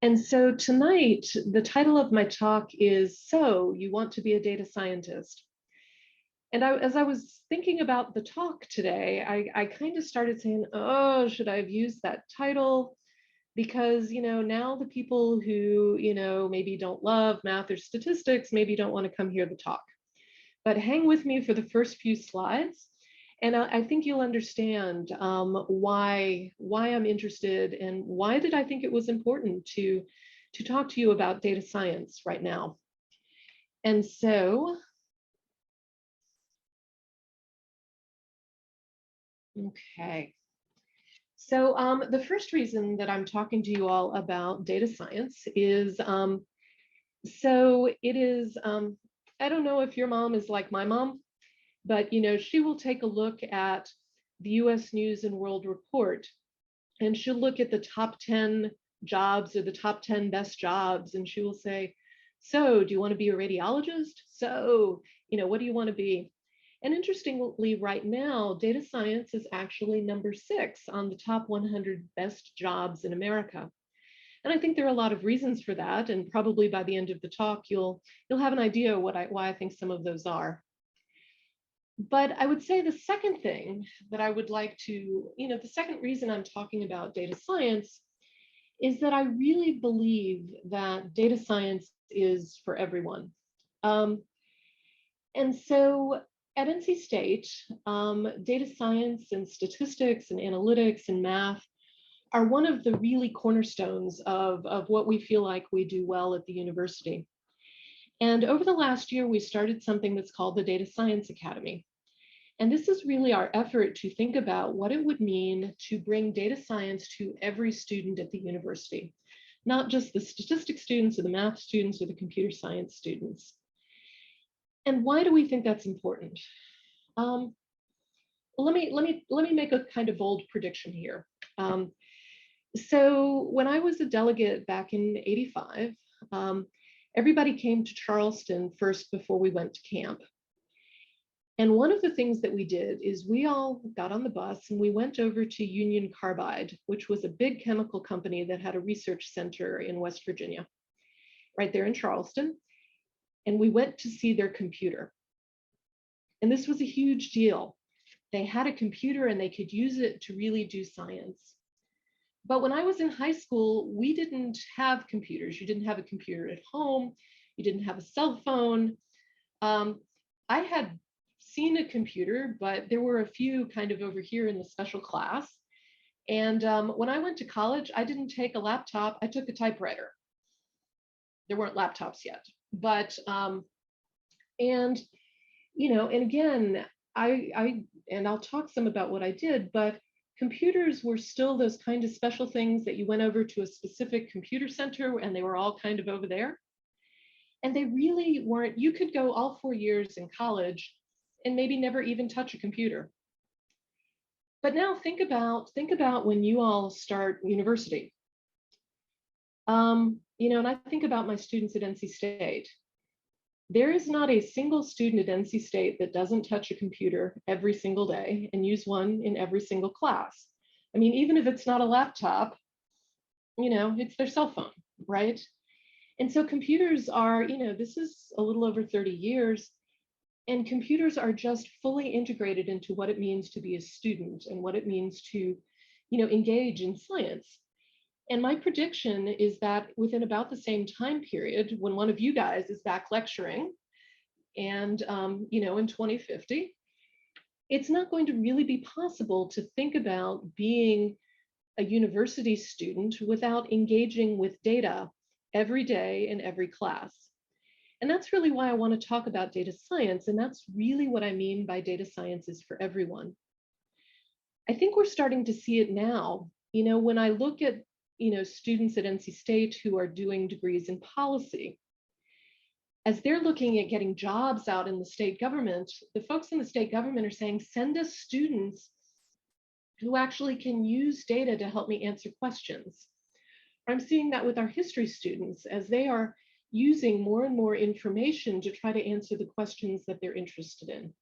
And so tonight, the title of my talk is So You Want to Be a Data Scientist? And as I was thinking about the talk today, I kind of started saying, oh, should I have used that title? Because, now the people who, maybe don't love math or statistics, maybe don't want to come hear the talk. But hang with me for the first few slides. And I think you'll understand why I'm interested and why did I think it was important to talk to you about data science right now. And so, okay. So the first reason that I'm talking to you all about data science is, so it is, I don't know if your mom is like my mom, but she will take a look at the US News and World Report, and she'll look at the top 10 jobs or the top 10 best jobs, and she will say, so do you want to be a radiologist? So, what do you want to be? And interestingly, right now, data science is actually number 6 on the top 100 best jobs in America. And I think there are a lot of reasons for that, and probably by the end of the talk, you'll have an idea why I think some of those are. But I would say the second thing that I would like to, the second reason I'm talking about data science is that I really believe that data science is for everyone. And so at NC State, data science and statistics and analytics and math are one of the really cornerstones of what we feel like we do well at the university. And over the last year, we started something that's called the Data Science Academy. And this is really our effort to think about what it would mean to bring data science to every student at the university, not just the statistics students or the math students or the computer science students. And why do we think that's important? Let me make a kind of bold prediction here. So when I was a delegate back in '85, everybody came to Charleston first before we went to camp. And one of the things that we did is we all got on the bus and we went over to Union Carbide, which was a big chemical company that had a research center in West Virginia, right there in Charleston. And we went to see their computer. And this was a huge deal. They had a computer and they could use it to really do science. But when I was in high school, we didn't have computers. You didn't have a computer at home. You didn't have a cell phone. I had seen a computer, but there were a few kind of over here in the special class. And when I went to college, I didn't take a laptop, I took a typewriter. There weren't laptops yet, but, and again, I'll talk some about what I did, but computers were still those kind of special things that you went over to a specific computer center and they were all kind of over there. And they really weren't, you could go all 4 years in college and maybe never even touch a computer. But now think about when you all start university. And I think about my students at NC State. There is not a single student at NC State that doesn't touch a computer every single day and use one in every single class. I mean, even if it's not a laptop, it's their cell phone, right? And so computers are, this is a little over 30 years, and computers are just fully integrated into what it means to be a student and what it means to, engage in science. And my prediction is that within about the same time period, when one of you guys is back lecturing, and in 2050, it's not going to really be possible to think about being a university student without engaging with data every day in every class. And that's really why I want to talk about data science. And that's really what I mean by data science is for everyone. I think we're starting to see it now. When I look at, students at NC State who are doing degrees in policy, as they're looking at getting jobs out in the state government, the folks in the state government are saying, send us students who actually can use data to help me answer questions. I'm seeing that with our history students as they are using more and more information to try to answer the questions that they're interested in.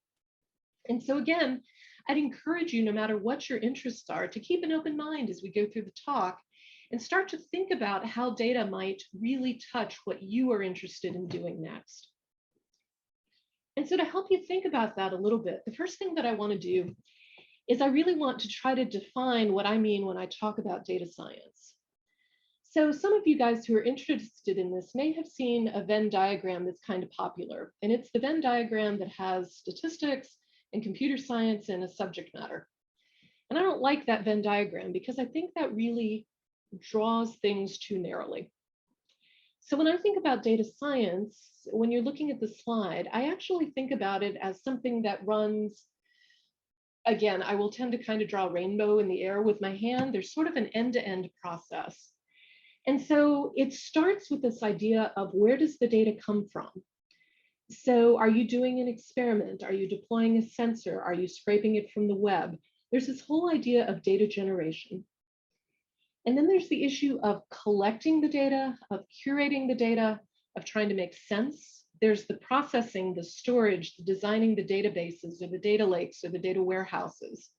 And so again, I'd encourage you, no matter what your interests are, to keep an open mind as we go through the talk and start to think about how data might really touch what you are interested in doing next. And so to help you think about that a little bit, the first thing that I want to do is I really want to try to define what I mean when I talk about data science. So some of you guys who are interested in this may have seen a Venn diagram that's kind of popular, and it's the Venn diagram that has statistics and computer science and a subject matter. And I don't like that Venn diagram because I think that really draws things too narrowly. So when I think about data science, when you're looking at the slide, I actually think about it as something that runs, again, I will tend to kind of draw a rainbow in the air with my hand. There's sort of an end-to-end process. And so it starts with this idea of where does the data come from? So are you doing an experiment? Are you deploying a sensor? Are you scraping it from the web? There's this whole idea of data generation. And then there's the issue of collecting the data, of curating the data, of trying to make sense. There's the processing, the storage, the designing the databases or the data lakes or the data warehouses.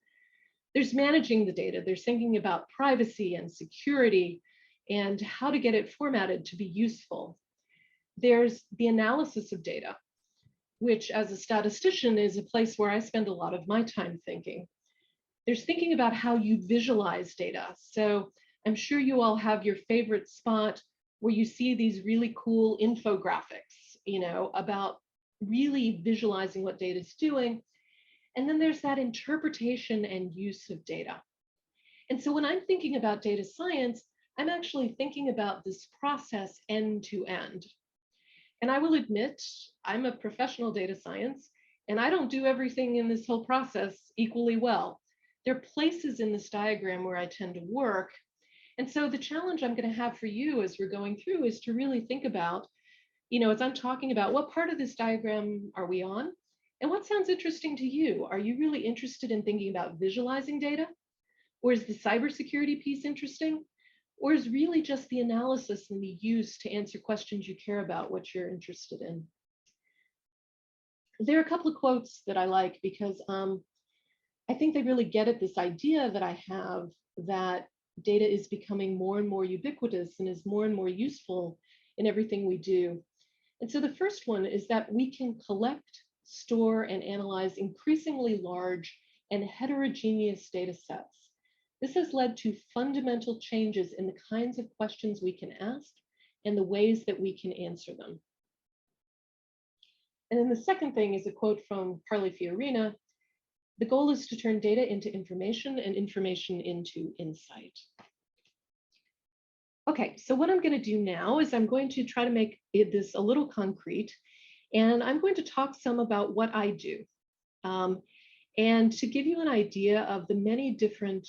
There's managing the data. There's thinking about privacy and security and how to get it formatted to be useful. There's the analysis of data, which as a statistician is a place where I spend a lot of my time thinking. There's thinking about how you visualize data. So I'm sure you all have your favorite spot where you see these really cool infographics, about really visualizing what data is doing. And then there's that interpretation and use of data. And so when I'm thinking about data science, I'm actually thinking about this process end to end. And I will admit, I'm a professional data science, and I don't do everything in this whole process equally well. There are places in this diagram where I tend to work. And so the challenge I'm going to have for you as we're going through is to really think about, as I'm talking about what part of this diagram are we on? And what sounds interesting to you? Are you really interested in thinking about visualizing data? Or is the cybersecurity piece interesting? Or is really just the analysis and the use to answer questions you care about, what you're interested in? There are a couple of quotes that I like because I think they really get at this idea that I have that data is becoming more and more ubiquitous and is more and more useful in everything we do. And so the first one is that we can collect, store, and analyze increasingly large and heterogeneous data sets. This has led to fundamental changes in the kinds of questions we can ask and the ways that we can answer them. And then the second thing is a quote from Carly Fiorina. The goal is to turn data into information and information into insight. Okay, so what I'm going to do now is I'm going to try to make this a little concrete, and I'm going to talk some about what I do, and to give you an idea of the many different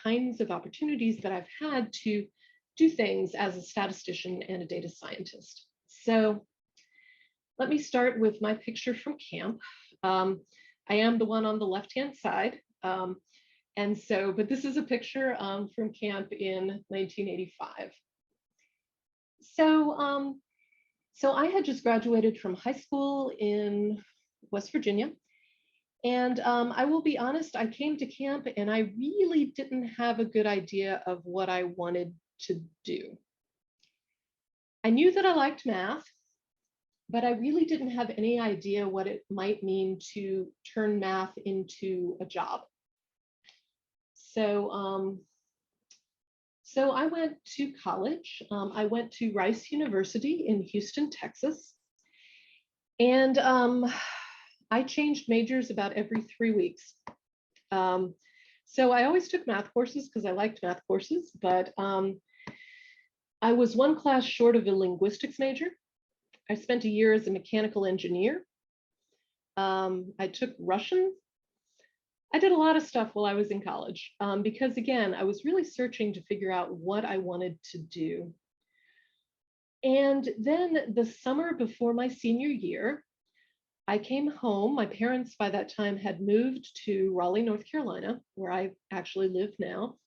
kinds of opportunities that I've had to do things as a statistician and a data scientist. So let me start with my picture from camp. I am the one on the left-hand side. But this is a picture from camp in 1985. So I had just graduated from high school in West Virginia. And I will be honest, I came to camp and I really didn't have a good idea of what I wanted to do. I knew that I liked math, but I really didn't have any idea what it might mean to turn math into a job. So I went to college. I went to Rice University in Houston, Texas. And I changed majors about every 3 weeks. So I always took math courses because I liked math courses, but I was one class short of a linguistics major. I spent a year as a mechanical engineer. I took Russian. I did a lot of stuff while I was in college because, again, I was really searching to figure out what I wanted to do. And then the summer before my senior year, I came home. My parents by that time had moved to Raleigh, North Carolina, where I actually live now.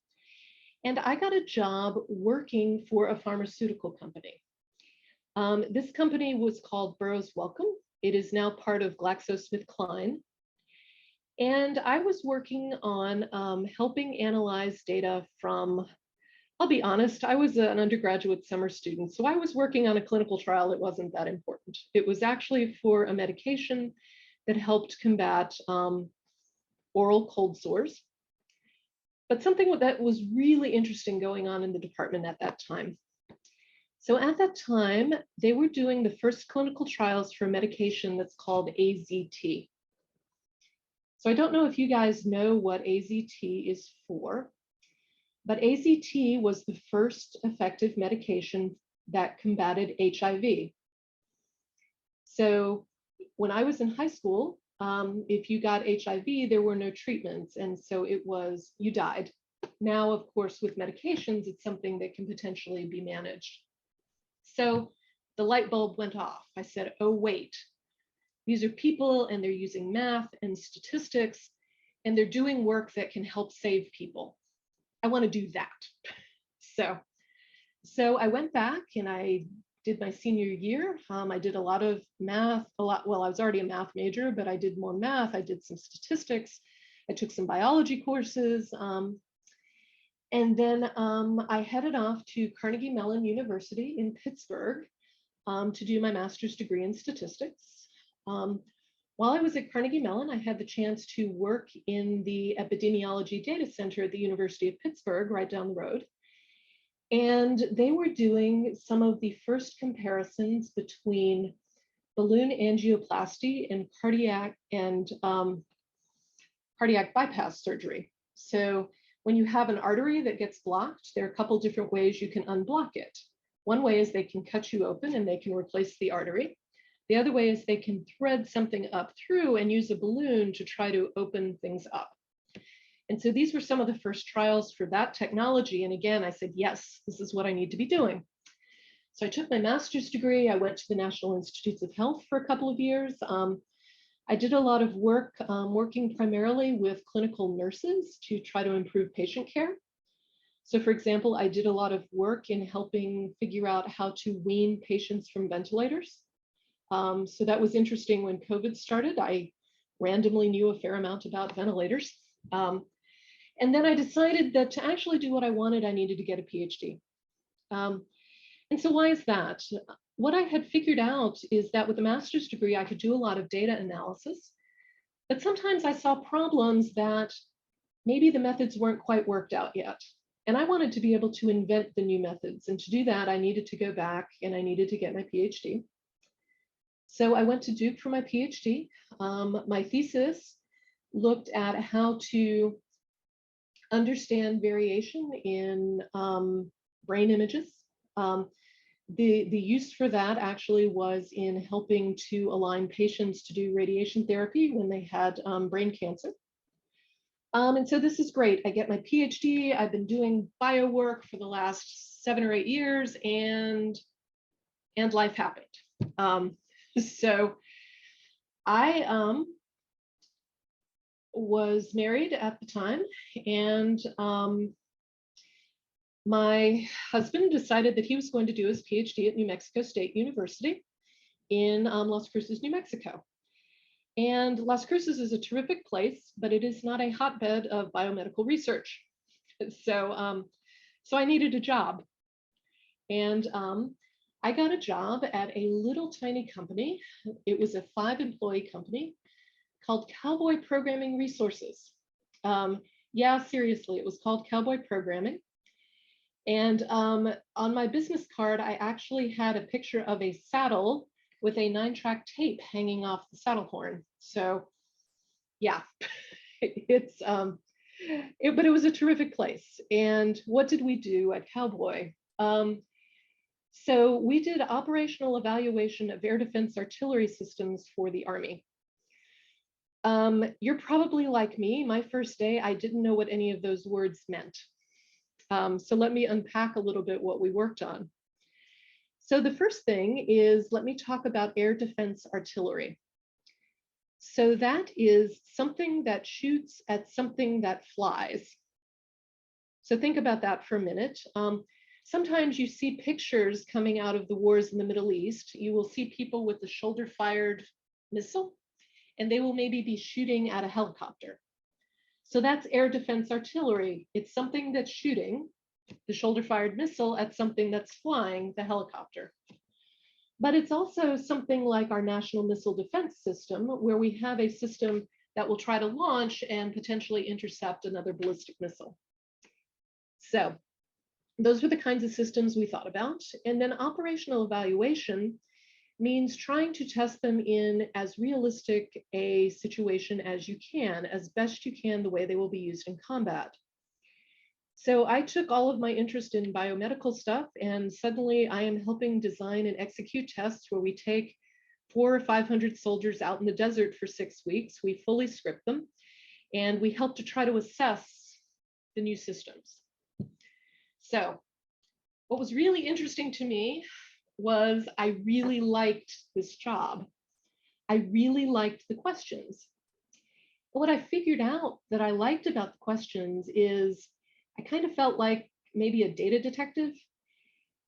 And I got a job working for a pharmaceutical company. This company was called Burroughs Wellcome. It is now part of GlaxoSmithKline. And I was working on helping analyze data from I'll be honest, I was an undergraduate summer student, so I was working on a clinical trial that wasn't that important. It was actually for a medication that helped combat oral cold sores, but something that was really interesting going on in the department at that time. So at that time, they were doing the first clinical trials for a medication that's called AZT. So I don't know if you guys know what AZT is for, but AZT was the first effective medication that combated HIV. So when I was in high school, if you got HIV, there were no treatments. And so it was, you died. Now, of course, with medications, it's something that can potentially be managed. So the light bulb went off. I said, oh, wait, these are people and they're using math and statistics and they're doing work that can help save people. I want to do that. So I went back and I did my senior year. I did a lot of math, well, I was already a math major, but I did more math. I did some statistics. I took some biology courses. And then I headed off to Carnegie Mellon University in Pittsburgh to do my master's degree in statistics. While I was at Carnegie Mellon, I had the chance to work in the epidemiology data center at the University of Pittsburgh, right down the road. And they were doing some of the first comparisons between balloon angioplasty and cardiac bypass surgery. So when you have an artery that gets blocked, there are a couple different ways you can unblock it. One way is they can cut you open and they can replace the artery. The other way is they can thread something up through and use a balloon to try to open things up. And so these were some of the first trials for that technology. And again, I said, yes, this is what I need to be doing. So I took my master's degree. I went to the National Institutes of Health for a couple of years. I did a lot of work working primarily with clinical nurses to try to improve patient care. So for example, I did a lot of work in helping figure out how to wean patients from ventilators. So that was interesting. When COVID started, I randomly knew a fair amount about ventilators. And then I decided that to actually do what I wanted, I needed to get a PhD. And so why is that? What I had figured out is that with a master's degree, I could do a lot of data analysis, but sometimes I saw problems that maybe the methods weren't quite worked out yet. And I wanted to be able to invent the new methods. And to do that, I needed to go back and I needed to get my PhD. So I went to Duke for my PhD. My thesis looked at how to understand variation in brain images. The use for that actually was in helping to align patients to do radiation therapy when they had brain cancer. And so this is great. I get my PhD. I've been doing bio work for the last 7 or 8 years, and life happened. So I was married at the time, and my husband decided that he was going to do his PhD at New Mexico State University in Las Cruces, New Mexico. And Las Cruces is a terrific place, but it is not a hotbed of biomedical research. So I needed a job. And I got a job at a little tiny company. It was a 5-employee company called Cowboy Programming Resources. Yeah, seriously, it was called Cowboy Programming. And on my business card, I actually had a picture of a saddle with a 9-track tape hanging off the saddle horn. So yeah, but it was a terrific place. And what did we do at Cowboy? So we did operational evaluation of air defense artillery systems for the Army. You're probably like me. My first day, I didn't know what any of those words meant. So let me unpack a little bit what we worked on. So the first thing is, let me talk about air defense artillery. So that is something that shoots at something that flies. So think about that for a minute. Sometimes you see pictures coming out of the wars in the Middle East. You will see people with a shoulder-fired missile, and they will maybe be shooting at a helicopter. So that's air defense artillery. It's something that's shooting, the shoulder-fired missile at something that's flying, the helicopter. But it's also something like our national missile defense system, where we have a system that will try to launch and potentially intercept another ballistic missile. So those were the kinds of systems we thought about. And then operational evaluation means trying to test them in as realistic a situation as you can, as best you can, the way they will be used in combat. So I took all of my interest in biomedical stuff, and suddenly I am helping design and execute tests where we take 400 or 500 soldiers out in the desert for 6 weeks. We fully script them, and we help to try to assess the new systems. So what was really interesting to me was I really liked this job. I really liked the questions. But what I figured out that I liked about the questions is I kind of felt like maybe a data detective,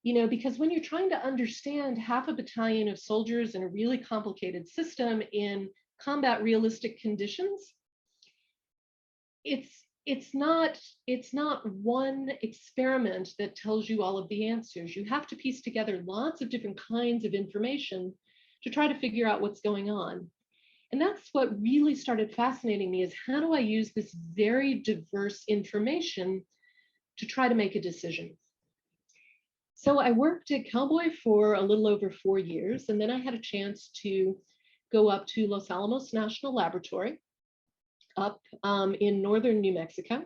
because when you're trying to understand half a battalion of soldiers in a really complicated system in combat realistic conditions, it's not one experiment that tells you all of the answers. You have to piece together lots of different kinds of information to try to figure out what's going on. And that's what really started fascinating me, is how do I use this very diverse information to try to make a decision? So I worked at Cowboy for a little over 4 years, and then I had a chance to go up to Los Alamos National Laboratory up in northern New Mexico.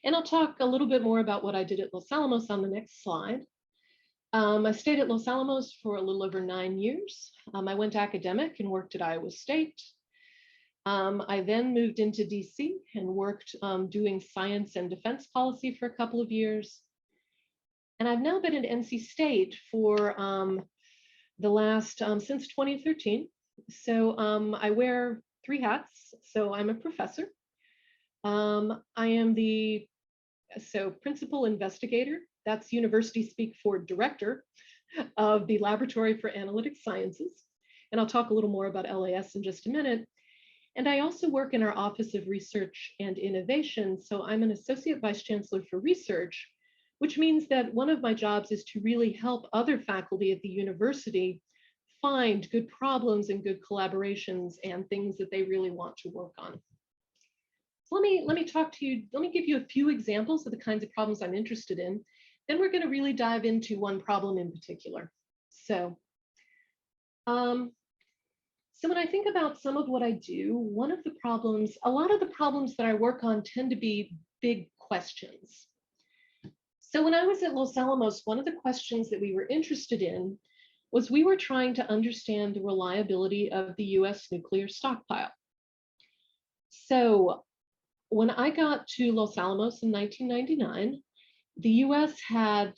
And I'll talk a little bit more about what I did at Los Alamos on the next slide. I stayed at Los Alamos for a little over 9 years. I went academic and worked at Iowa State. I then moved into DC and worked doing science and defense policy for a couple of years. And I've now been at NC State for the last, since 2013. So I wear 3 hats. So I'm a professor. I am the principal investigator. That's university speak for director of the Laboratory for Analytic Sciences. And I'll talk a little more about LAS in just a minute. And I also work in our Office of Research and Innovation. So I'm an Associate Vice Chancellor for Research, which means that one of my jobs is to really help other faculty at the university find good problems and good collaborations and things that they really want to work on. So let me talk to you, let me give you a few examples of the kinds of problems I'm interested in. Then we're going to really dive into one problem in particular. So when I think about some of what I do, a lot of the problems that I work on tend to be big questions. So when I was at Los Alamos, one of the questions that we were interested in was we were trying to understand the reliability of the US nuclear stockpile. So when I got to Los Alamos in 1999, the US had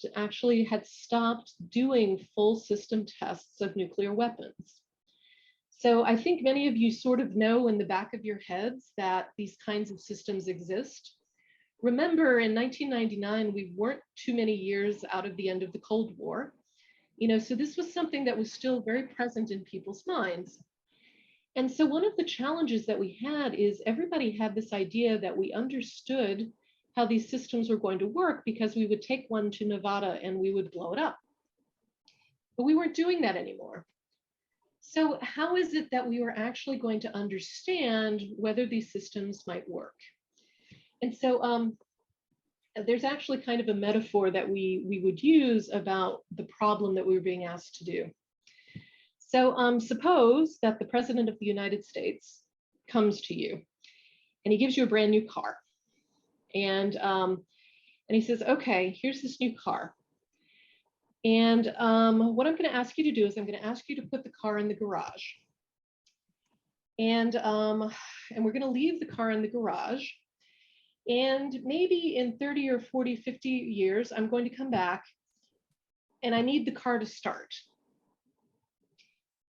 stopped doing full system tests of nuclear weapons. So I think many of you sort of know in the back of your heads that these kinds of systems exist. Remember, in 1999, we weren't too many years out of the end of the Cold War. So this was something that was still very present in people's minds. And so one of the challenges that we had is everybody had this idea that we understood how these systems were going to work because we would take one to Nevada and we would blow it up. But we weren't doing that anymore. So how is it that we were actually going to understand whether these systems might work? And so there's actually kind of a metaphor that we would use about the problem that we were being asked to do. So suppose that the President of the United States comes to you and he gives you a brand new car. And he says, okay, here's this new car. And what I'm going to ask you to do is I'm going to ask you to put the car in the garage. And we're going to leave the car in the garage. And maybe in 30 or 40, 50 years, I'm going to come back and I need the car to start.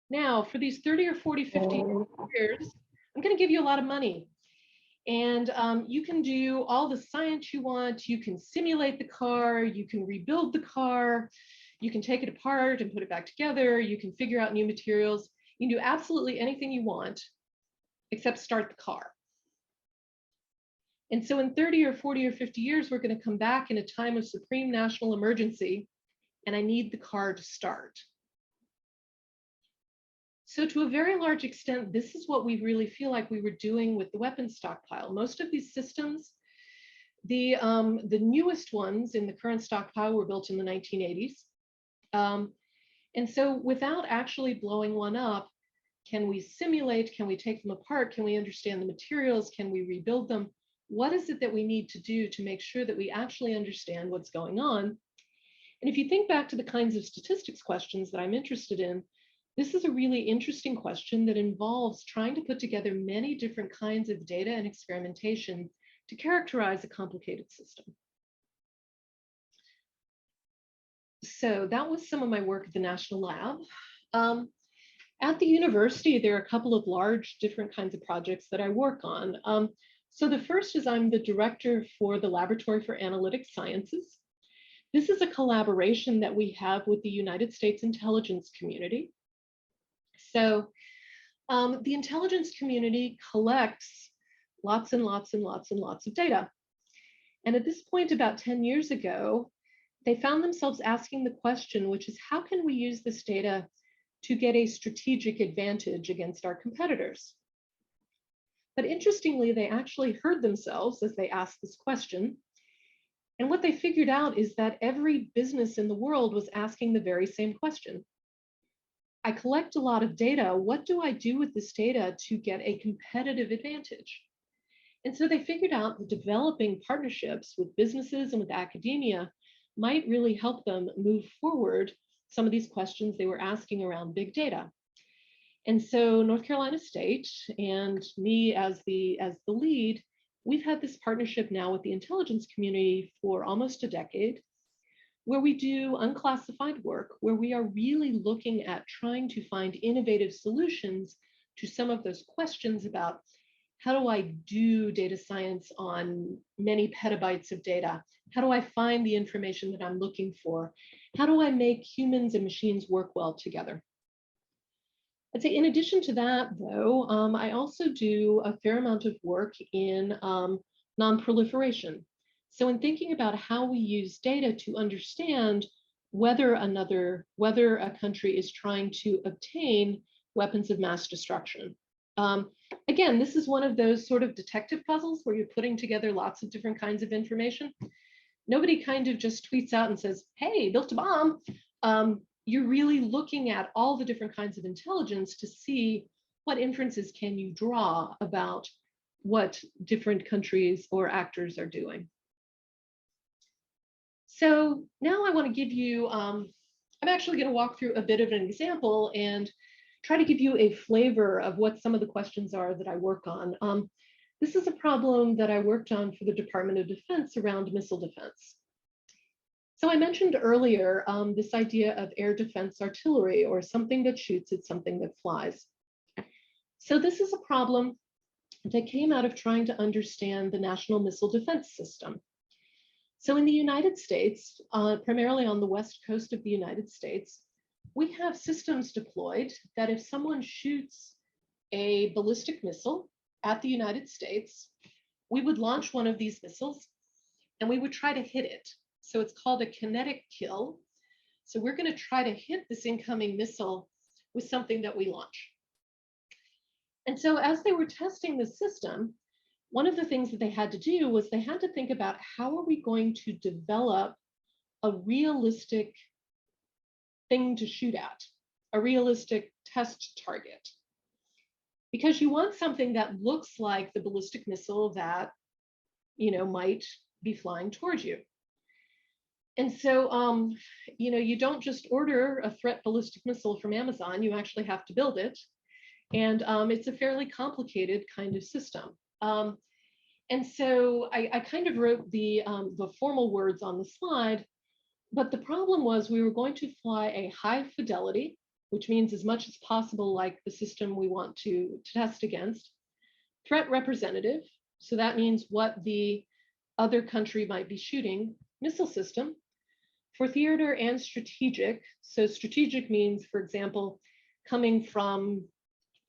Now, for these 30 or 40, 50 years, I'm going to give you a lot of money. And you can do all the science you want. You can simulate the car. You can rebuild the car. You can take it apart and put it back together. You can figure out new materials. You can do absolutely anything you want except start the car. And so in 30 or 40 or 50 years, we're going to come back in a time of supreme national emergency, and I need the car to start. So to a very large extent, this is what we really feel like we were doing with the weapons stockpile. Most of these systems, the newest ones in the current stockpile were built in the 1980s. And so without actually blowing one up, can we simulate? Can we take them apart? Can we understand the materials? Can we rebuild them? What is it that we need to do to make sure that we actually understand what's going on? And if you think back to the kinds of statistics questions that I'm interested in, this is a really interesting question that involves trying to put together many different kinds of data and experimentation to characterize a complicated system. So that was some of my work at the National Lab. At the university, there are a couple of large different kinds of projects that I work on. So the first is I'm the director for the Laboratory for Analytic Sciences. This is a collaboration that we have with the United States intelligence community. So the intelligence community collects lots and lots and lots and lots of data. And at this point, about 10 years ago, they found themselves asking the question, which is, how can we use this data to get a strategic advantage against our competitors? But interestingly, they actually heard themselves as they asked this question. And what they figured out is that every business in the world was asking the very same question. I collect a lot of data. What do I do with this data to get a competitive advantage? And so they figured out that developing partnerships with businesses and with academia might really help them move forward some of these questions they were asking around big data. And so North Carolina State and me as the lead, we've had this partnership now with the intelligence community for almost a decade, where we do unclassified work, where we are really looking at trying to find innovative solutions to some of those questions about how do I do data science on many petabytes of data? How do I find the information that I'm looking for? How do I make humans and machines work well together? I'd say in addition to that, though, I also do a fair amount of work in non-proliferation. So in thinking about how we use data to understand whether a country is trying to obtain weapons of mass destruction. Again, this is one of those sort of detective puzzles where you're putting together lots of different kinds of information. Nobody kind of just tweets out and says, hey, built a bomb. You're really looking at all the different kinds of intelligence to see what inferences can you draw about what different countries or actors are doing. So now I want to give you, I'm actually going to walk through a bit of an example and try to give you a flavor of what some of the questions are that I work on. This is a problem that I worked on for the Department of Defense around missile defense. So I mentioned earlier this idea of air defense artillery, or something that shoots at something that flies. So this is a problem that came out of trying to understand the National Missile Defense System. So in the United States, primarily on the west coast of the United States, we have systems deployed that if someone shoots a ballistic missile at the United States, we would launch one of these missiles and we would try to hit it. So it's called a kinetic kill. So we're going to try to hit this incoming missile with something that we launch. And so as they were testing the system, one of the things that they had to do was they had to think about how are we going to develop a realistic thing to shoot at, a realistic test target. Because you want something that looks like the ballistic missile that, might be flying towards you. And so, you don't just order a threat ballistic missile from Amazon, you actually have to build it. And it's a fairly complicated kind of system. And so I kind of wrote the formal words on the slide, but the problem was we were going to fly a high fidelity, which means as much as possible like the system we want to test against, threat representative, so that means what the other country might be shooting, missile system, for theater and strategic. So strategic means, for example, coming from,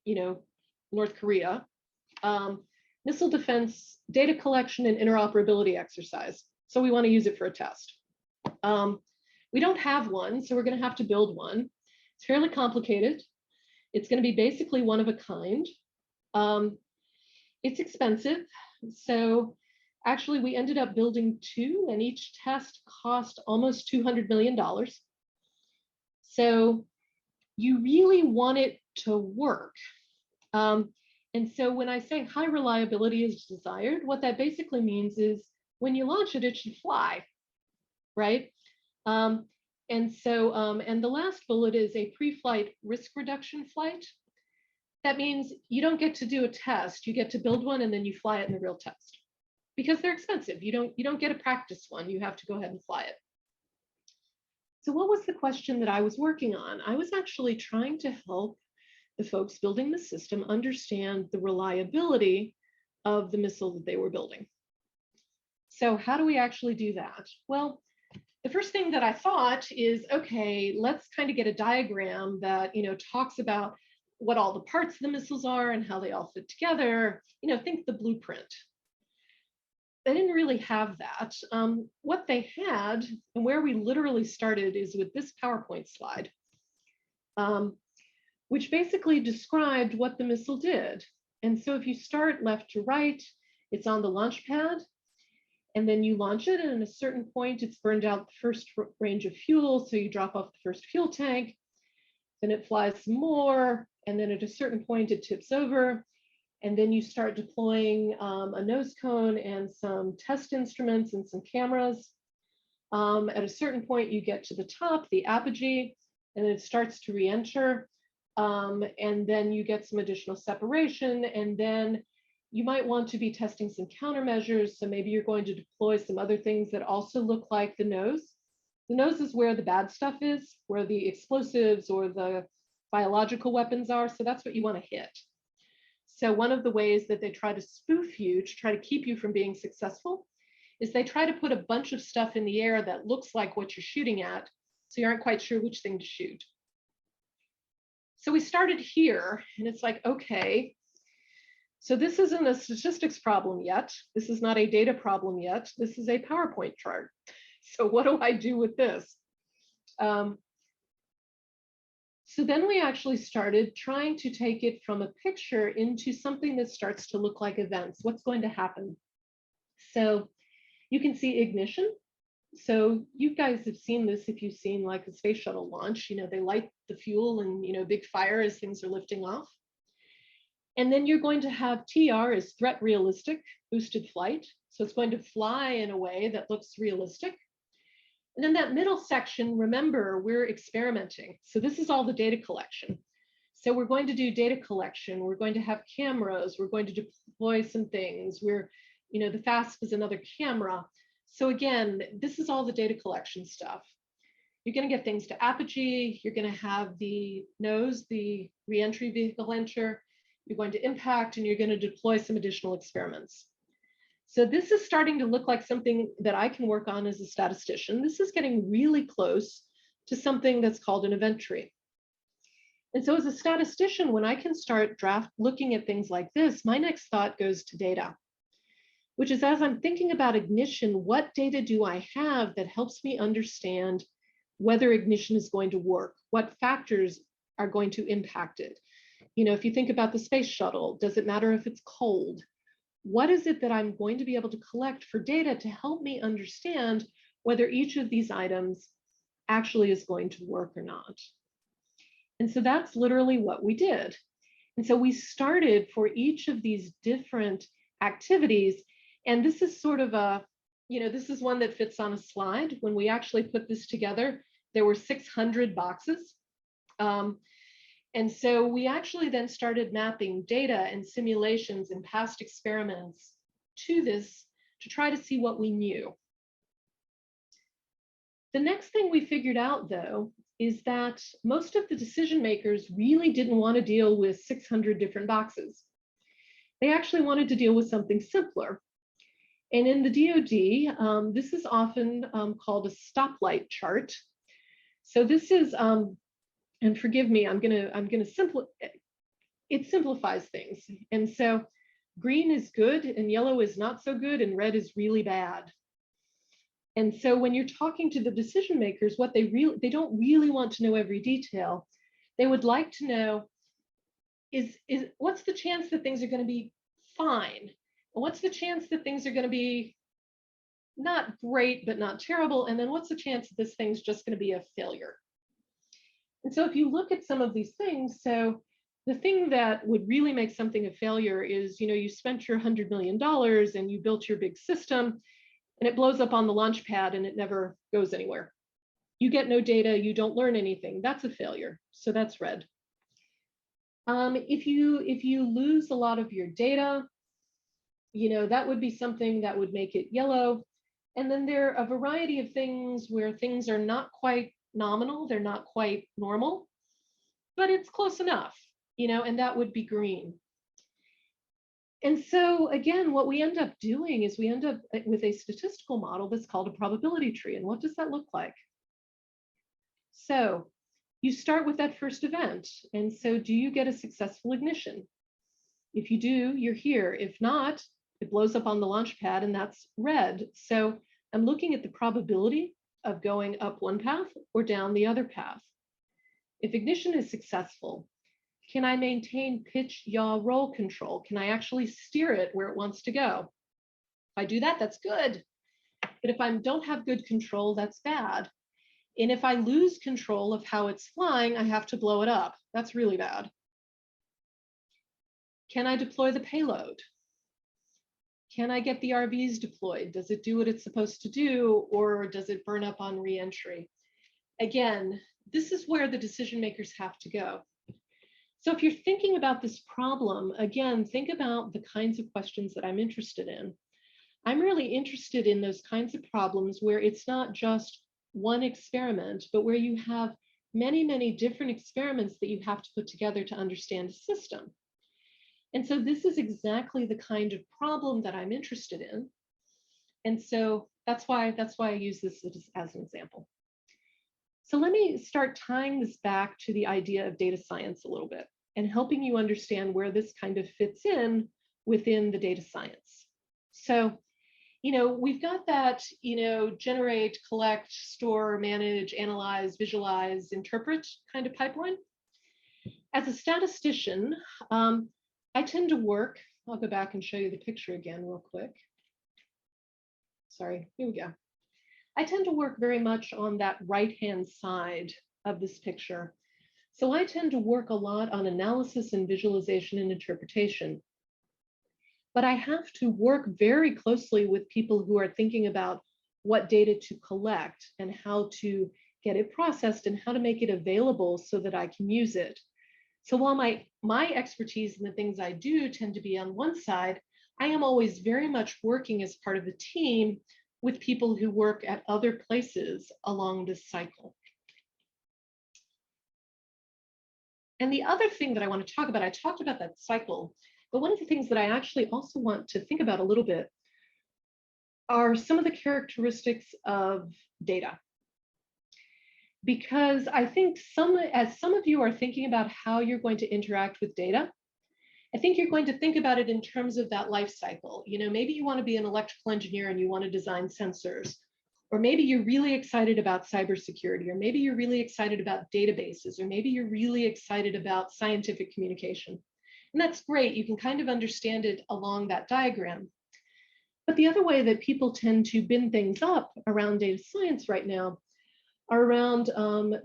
North Korea. missile defense data collection and interoperability exercise. So we want to use it for a test. We don't have one, so we're going to have to build one. It's fairly complicated. It's going to be basically one of a kind. It's expensive. So actually, we ended up building two, and each test cost almost $200 million. So you really want it to work. And so when I say high reliability is desired, what that basically means is when you launch it, it should fly, right? And the last bullet is a pre-flight risk reduction flight. That means you don't get to do a test, you get to build one and then you fly it in the real test. Because they're expensive. You don't get a practice one, you have to go ahead and fly it. So what was the question that I was working on? I was actually trying to help the folks building the system understand the reliability of the missile that they were building. So how do we actually do that? Well, the first thing that I thought is, okay, let's kind of get a diagram that, talks about what all the parts of the missiles are and how they all fit together. Think the blueprint. They didn't really have that. What they had, and where we literally started, is with this PowerPoint slide, which basically described what the missile did. And so if you start left to right, it's on the launch pad, and then you launch it, and at a certain point, it's burned out the first range of fuel, so you drop off the first fuel tank, then it flies some more, and then at a certain point, it tips over, and then you start deploying a nose cone and some test instruments and some cameras. At a certain point, you get to the top, the apogee, and it starts to re-enter. And then you get some additional separation, and then you might want to be testing some countermeasures. So maybe you're going to deploy some other things that also look like the nose. The nose is where the bad stuff is, where the explosives or the biological weapons are. So that's what you want to hit. So one of the ways that they try to spoof you to try to keep you from being successful is they try to put a bunch of stuff in the air that looks like what you're shooting at, so you aren't quite sure which thing to shoot. So we started here, and it's like, okay, so this isn't a statistics problem yet. This is not a data problem yet. This is a PowerPoint chart. So what do I do with this? So then we actually started trying to take it from a picture into something that starts to look like events. What's going to happen? So you can see ignition. So you guys have seen this if you've seen like a space shuttle launch. They light the fuel and big fire as things are lifting off. And then you're going to have TR as threat realistic, boosted flight. So it's going to fly in a way that looks realistic. And then that middle section, remember, we're experimenting. So this is all the data collection. So we're going to do data collection. We're going to have cameras. We're going to deploy some things. The FASP is another camera. So again, this is all the data collection stuff. You're going to get things to apogee. You're going to have the nose, the reentry vehicle enter. You're going to impact, and you're going to deploy some additional experiments. So this is starting to look like something that I can work on as a statistician. This is getting really close to something that's called an event tree. And so as a statistician, when I can start looking at things like this, my next thought goes to data, which is, as I'm thinking about ignition, what data do I have that helps me understand whether ignition is going to work? What factors are going to impact it? If you think about the space shuttle, does it matter if it's cold? What is it that I'm going to be able to collect for data to help me understand whether each of these items actually is going to work or not? And so that's literally what we did. And so we started for each of these different activities. And this is sort of this is one that fits on a slide. When we actually put this together, there were 600 boxes. And so we actually then started mapping data and simulations and past experiments to this to try to see what we knew. The next thing we figured out, though, is that most of the decision makers really didn't want to deal with 600 different boxes. They actually wanted to deal with something simpler. And in the DoD, this is often called a stoplight chart. So this is, and forgive me, it simplifies things. And so Green is good and yellow is not so good and red is really bad. And so when you're talking to the decision makers, what they don't really want to know every detail. They would like to know is what's the chance that things are going to be fine? And what's the chance that things are going to be not great, but not terrible? And then what's the chance that this thing's just going to be a failure? And so if you look at some of these things, so the thing that would really make something a failure is, you spent your $100 million and you built your big system and it blows up on the launch pad and it never goes anywhere. You get no data, you don't learn anything. That's a failure. So that's red. If you lose a lot of your data, that would be something that would make it yellow. And then there are a variety of things where things are not quite nominal, they're not quite normal, but it's close enough, and that would be green. And so again, what we end up doing is we end up with a statistical model that's called a probability tree. And what does that look like? So you start with that first event. And so do you get a successful ignition? If you do, you're here. If not, it blows up on the launch pad and that's red. So I'm looking at the probability of going up one path or down the other path. If ignition is successful, can I maintain pitch, yaw, roll control? Can I actually steer it where it wants to go? If I do that, that's good. But if I don't have good control, that's bad. And if I lose control of how it's flying, I have to blow it up. That's really bad. Can I deploy the payload? Can I get the RVs deployed? Does it do what it's supposed to do, or does it burn up on reentry? Again, this is where the decision makers have to go. So if you're thinking about this problem, again, think about the kinds of questions that I'm interested in. I'm really interested in those kinds of problems where it's not just one experiment, but where you have many, many different experiments that you have to put together to understand a system. And so this is exactly the kind of problem that I'm interested in. And so that's why I use this as an example. So let me start tying this back to the idea of data science a little bit and helping you understand where this kind of fits in within the data science. So, we've got that, generate, collect, store, manage, analyze, visualize, interpret kind of pipeline. As a statistician, I tend to work, I'll go back and show you the picture again real quick. Sorry, here we go. I tend to work very much on that right-hand side of this picture. So I tend to work a lot on analysis and visualization and interpretation. But I have to work very closely with people who are thinking about what data to collect and how to get it processed and how to make it available so that I can use it. So while my expertise and the things I do tend to be on one side, I am always very much working as part of a team with people who work at other places along this cycle. And the other thing that I want to talk about, I talked about that cycle, but one of the things that I actually also want to think about a little bit are some of the characteristics of data. Because I think as some of you are thinking about how you're going to interact with data, I think you're going to think about it in terms of that life cycle. Maybe you want to be an electrical engineer and you want to design sensors, or maybe you're really excited about cybersecurity, or maybe you're really excited about databases, or maybe you're really excited about scientific communication. And that's great. You can kind of understand it along that diagram. But the other way that people tend to bin things up around data science right now are around,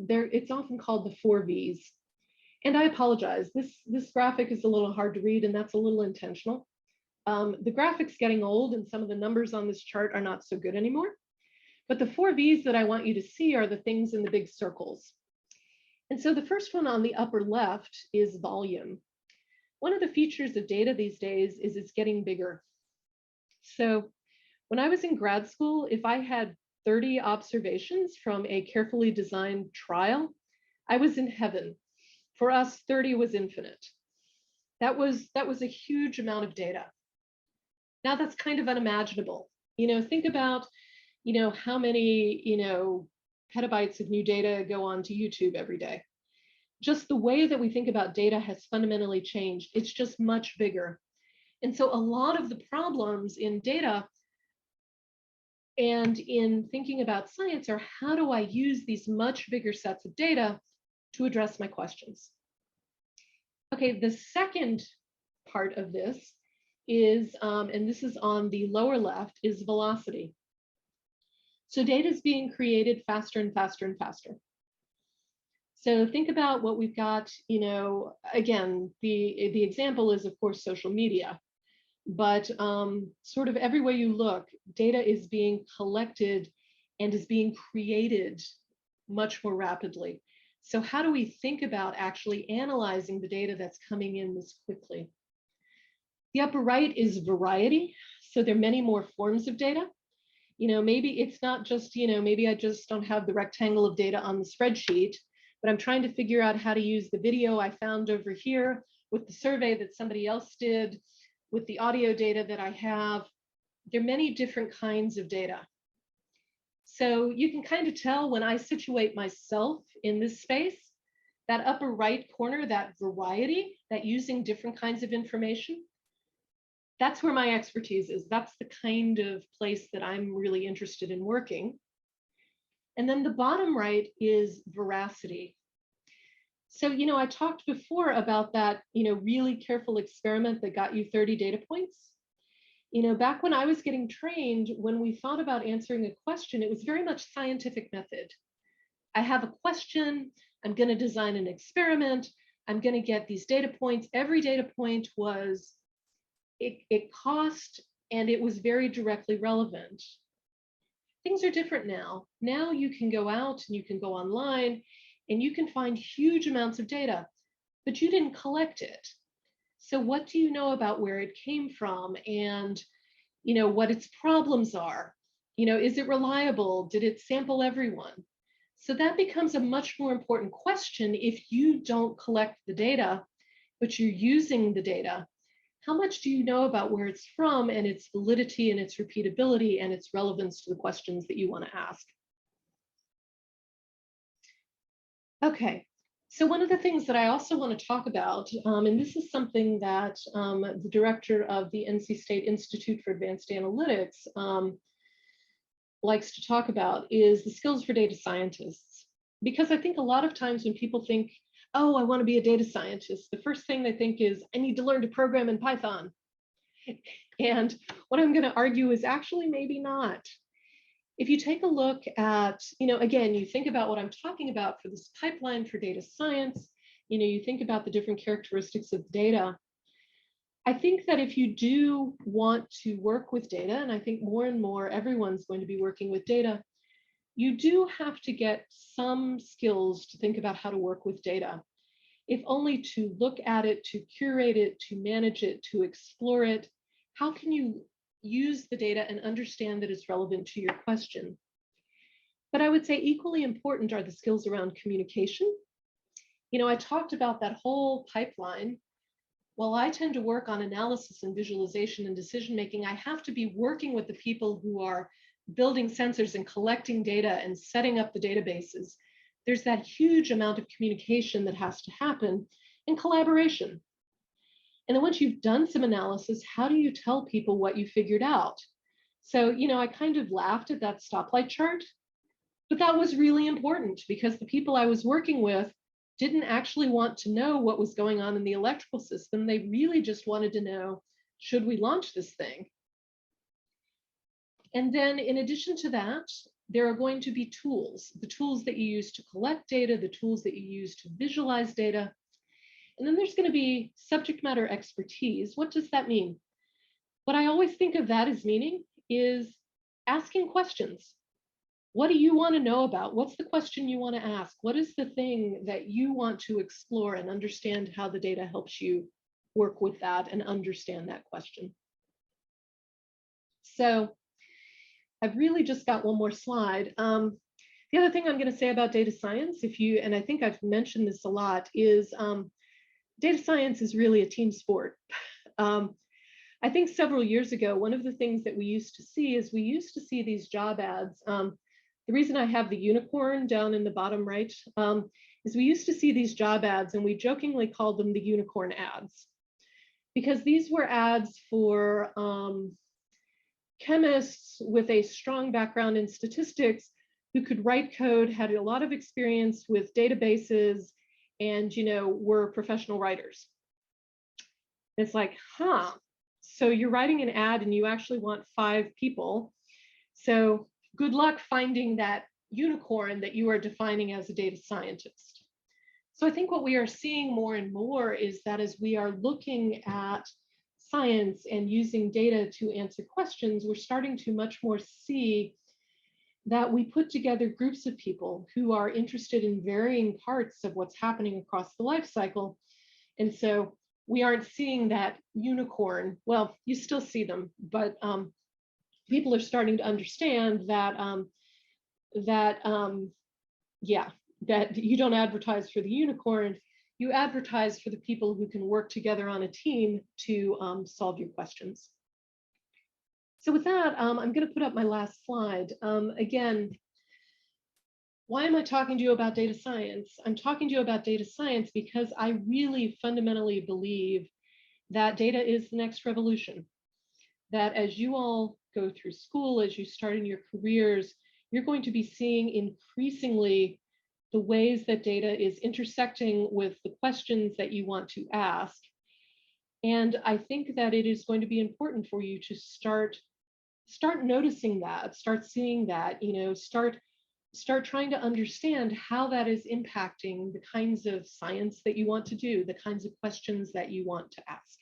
it's often called the 4 V's. And I apologize, this graphic is a little hard to read, and that's a little intentional. The graphic's getting old, and some of the numbers on this chart are not so good anymore. But the 4 V's that I want you to see are the things in the big circles. And so the first one on the upper left is volume. One of the features of data these days is it's getting bigger. So when I was in grad school, if I had 30 observations from a carefully designed trial, I was in heaven. For us, 30 was infinite. That was a huge amount of data. Now that's kind of unimaginable. Think about, how many, petabytes of new data go on to YouTube every day. Just the way that we think about data has fundamentally changed. It's just much bigger. And so a lot of the problems in data and in thinking about science are, how do I use these much bigger sets of data to address my questions? Okay, the second part of this is, and this is on the lower left, is velocity. So data is being created faster and faster and faster. So think about what we've got, again, the example is, of course, social media. But sort of every way you look, data is being collected and is being created much more rapidly. So how do we think about actually analyzing the data that's coming in this quickly? The upper right is variety. So there are many more forms of data. Maybe it's not just, maybe I just don't have the rectangle of data on the spreadsheet, but I'm trying to figure out how to use the video I found over here with the survey that somebody else did, with the audio data that I have. There are many different kinds of data. So you can kind of tell when I situate myself in this space, that upper right corner, that variety, that using different kinds of information, that's where my expertise is. That's the kind of place that I'm really interested in working. And then the bottom right is veracity. So, I talked before about that, really careful experiment that got you 30 data points. Back when I was getting trained, when we thought about answering a question, it was very much scientific method. I have a question, I'm going to design an experiment, I'm going to get these data points. Every data point was, it cost, and it was very directly relevant. Things are different now. Now you can go out and you can go online and you can find huge amounts of data, but you didn't collect it. So what do you know about where it came from, and what its problems are? Is it reliable? Did it sample everyone? So that becomes a much more important question if you don't collect the data, but you're using the data. How much do you know about where it's from and its validity and its repeatability and its relevance to the questions that you want to ask? Okay, so one of the things that I also want to talk about, and this is something that the director of the NC State Institute for Advanced Analytics likes to talk about, is the skills for data scientists. Because I think a lot of times when people think, oh, I want to be a data scientist, the first thing they think is, I need to learn to program in Python. And what I'm going to argue is actually maybe not. If you take a look at, again, you think about what I'm talking about for this pipeline for data science, you think about the different characteristics of data. I think that if you do want to work with data, and I think more and more everyone's going to be working with data, you do have to get some skills to think about how to work with data, if only to look at it, to curate it, to manage it, to explore it. How can you use the data and understand that it's relevant to your question? But I would say equally important are the skills around communication. I talked about that whole pipeline. While I tend to work on analysis and visualization and decision making, I have to be working with the people who are building sensors and collecting data and setting up the databases. There's that huge amount of communication that has to happen, and collaboration. And then once you've done some analysis, how do you tell people what you figured out? So, I kind of laughed at that stoplight chart, but that was really important because the people I was working with didn't actually want to know what was going on in the electrical system. They really just wanted to know, should we launch this thing? And then in addition to that, there are going to be tools, the tools that you use to collect data, the tools that you use to visualize data. And then there's going to be subject matter expertise. What does that mean? What I always think of that as meaning is asking questions. What do you want to know about? What's the question you want to ask? What is the thing that you want to explore and understand how the data helps you work with that and understand that question? So I've really just got one more slide. The other thing I'm going to say about data science, and I think I've mentioned this a lot, is data science is really a team sport. I think several years ago, one of the things that we used to see these job ads. The reason I have the unicorn down in the bottom right is we used to see these job ads and we jokingly called them the unicorn ads, because these were ads for chemists with a strong background in statistics who could write code, had a lot of experience with databases, and were professional writers. It's like, huh, so you're writing an ad and you actually want 5 people. So good luck finding that unicorn that you are defining as a data scientist. So I think what we are seeing more and more is that as we are looking at science and using data to answer questions, we're starting to much more see that we put together groups of people who are interested in varying parts of what's happening across the life cycle. And so we aren't seeing that unicorn. Well, you still see them, but people are starting to understand that that you don't advertise for the unicorn, you advertise for the people who can work together on a team to solve your questions. So with that, I'm going to put up my last slide. Again, why am I talking to you about data science? I'm talking to you about data science because I really fundamentally believe that data is the next revolution. That as you all go through school, as you start in your careers, you're going to be seeing increasingly the ways that data is intersecting with the questions that you want to ask. And I think that it is going to be important for you to start noticing that, start seeing that, start trying to understand how that is impacting the kinds of science that you want to do, the kinds of questions that you want to ask.